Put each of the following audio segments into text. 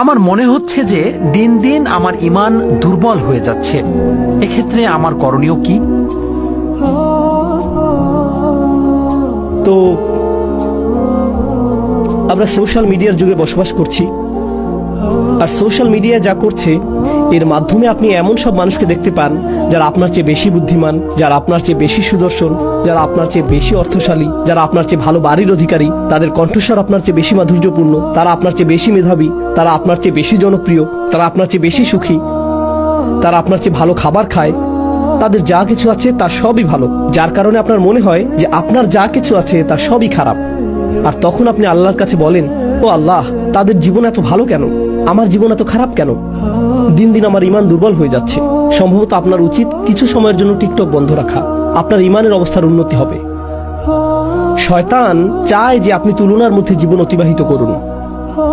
আমার মনে হচ্ছে যে দিন দিন আমার ঈমান দুর্বল হয়ে যাচ্ছে। এক্ষেত্রে আমার করণীয় কি? তো আমরা সোশ্যাল মিডিয়ার যুগে বসবাস করছি, আর সোশ্যাল মিডিয়া যা করছে এর মাধ্যমে আপনি এমন সব মানুষকে দেখতে পান যারা আপনার চেয়ে বেশি বুদ্ধিমান, যারা আপনার চেয়ে বেশি সুদর্শন, যারা আপনার চেয়ে বেশি অর্থশালী, যারা আপনার চেয়ে ভালো বাড়ির অধিকারী, তাদের কণ্ঠস্বর আপনার চেয়ে বেশি মাধুর্যপূর্ণ, তারা আপনার চেয়ে বেশি মেধাবী, তারা আপনার চেয়ে বেশি জনপ্রিয়, তারা আপনার চেয়ে বেশি সুখী, তারা আপনার চেয়ে ভালো খাবার খায়, তাদের যা কিছু আছে তার সবই ভালো, যার কারণে আপনার মনে হয় যে আপনার যা কিছু আছে তার সবই খারাপ। আর তখন আপনি আল্লাহর কাছে বলেন, ও আল্লাহ, তাদের জীবন এত ভালো কেন, আমার জীবন এত খারাপ কেন? দিন দিন আমার ঈমান দুর্বল হয়ে যাচ্ছে। সম্ভবত আপনার উচিত কিছু সময়ের জন্য টিকটক বন্ধ রাখা, আপনার ঈমানের অবস্থার উন্নতি হবে। শয়তান চায় যে আপনি তুলনার মধ্যে জীবন অতিবাহিত করুন।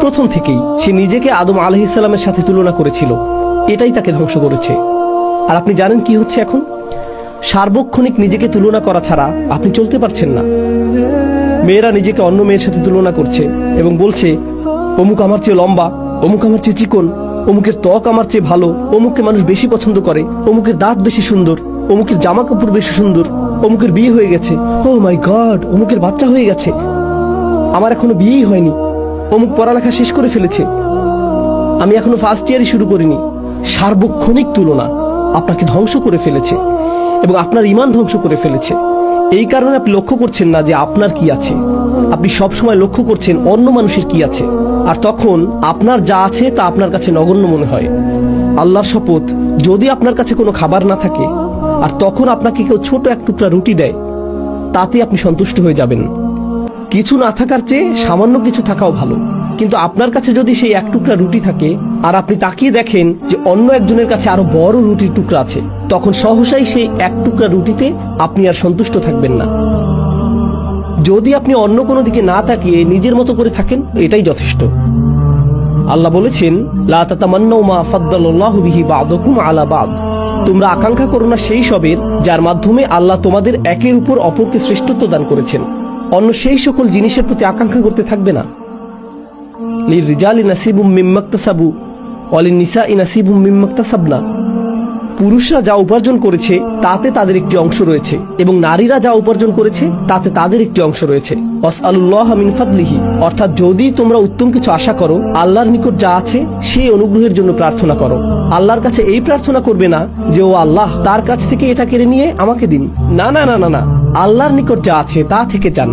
প্রথম থেকেই সে নিজেকে আদম আলাইহিস সালামের সাথে তুলনা করেছিল, এটাই তাকে ধ্বংস করেছে। আর আপনি জানেন কি হচ্ছে এখন? সার্বক্ষণিক নিজেকে তুলনা করা ছাড়া আপনি চলতে পারছেন না। মেয়েরা নিজেকে অন্য মেয়ের সাথে তুলনা করছে এবং বলছে, অমুক আমার চেয়ে লম্বা, অমুক আমার চেয়ে চিকন, অমুকের ত্বক আমার চেয়ে ভালো, অমুককে মানুষ বেশি পছন্দ করে, অমুকের দাঁত বেশি সুন্দর, অমুকের জামা কাপড় বেশি সুন্দর, অমুকের বিয়ে হয়ে গেছে, ও মাই গড, অমুকের বাচ্চা হয়ে গেছে, আমার এখনো বিয়েই হয়নি, অমুক পড়ালেখা শেষ করে ফেলেছে, আমি এখনো ফার্স্ট ইয়ারই শুরু করিনি। সার্বক্ষণিক তুলনা আপনাকে ধ্বংস করে ফেলেছে এবং আপনার ঈমান ধ্বংস করে ফেলেছে। এই কারণে আপনি লক্ষ্য করছেন না যে আপনার কি আছে, আপনি সব সময় লক্ষ্য করছেন অন্য মানুষের কি আছে, আর তখন আপনার যা আছে তা আপনার কাছে নগণ্য মনে হয়। আল্লাহর শপথ, যদি আপনার কাছে কোনো খাবার না থাকে আর তখন আপনাকে কেউ ছোট এক টুকরা রুটি দেয়, তাতে আপনি সন্তুষ্ট হয়ে যাবেন। কিছু না থাকার চেয়ে সামান্য কিছু থাকাও ভালো। কিন্তু আপনার কাছে যদি সেই এক টুকরা রুটি থাকে আর আপনি তাকিয়ে দেখেন যে অন্য একজনের কাছে আরো বড় রুটির টুকরা আছে, তখন সহসাই সেই এক টুকরা রুটিতে আপনি আর সন্তুষ্ট থাকবেন না। যদি আপনি অন্য কোনো দিকে না তাকিয়ে নিজের মতো করে থাকেন, এটাই যথেষ্ট। আল্লাহ বলেছেন, লা তাতামান্নাউ মা ফাদ্দালাল্লাহু বিহি বা'দাকুম আলা বা'দ। তোমরা আকাঙ্ক্ষা করো না সেই সবের যার মাধ্যমে আল্লাহ তোমাদের একের উপর অপরকে শ্রেষ্ঠত্ব দান করেছেন। অন্য সেই সকল জিনিসের প্রতি আকাঙ্ক্ষা করতে থাকবে না। লিররিজালি নাসিবুম মিম্মা ইকতাসাবু ওয়া লিন-নিসাই নাসিবুম মিম্মা ইকতাসাবনা। পুরুষরা যা উপার্জন করেছে তাতে তাদের একটি অংশ রয়েছে এবং নারীরা যা উপার্জন করেছে তাতে তাদের একটি অংশ রয়েছে। ওয়াসআলুল্লাহা মিন ফাদলিহি, অর্থাৎ যদি তোমরা উত্তম কিছু আশা করো, আল্লাহর নিকট যা আছে সেই অনুগ্রহের জন্য প্রার্থনা করো। আল্লাহর কাছে এই প্রার্থনা করবে না যে ও আল্লাহ, তার কাছ থেকে এটা কেড়ে নিয়ে আমাকে দিন। না না না না না, আল্লাহর নিকট যা আছে তা থেকে চান।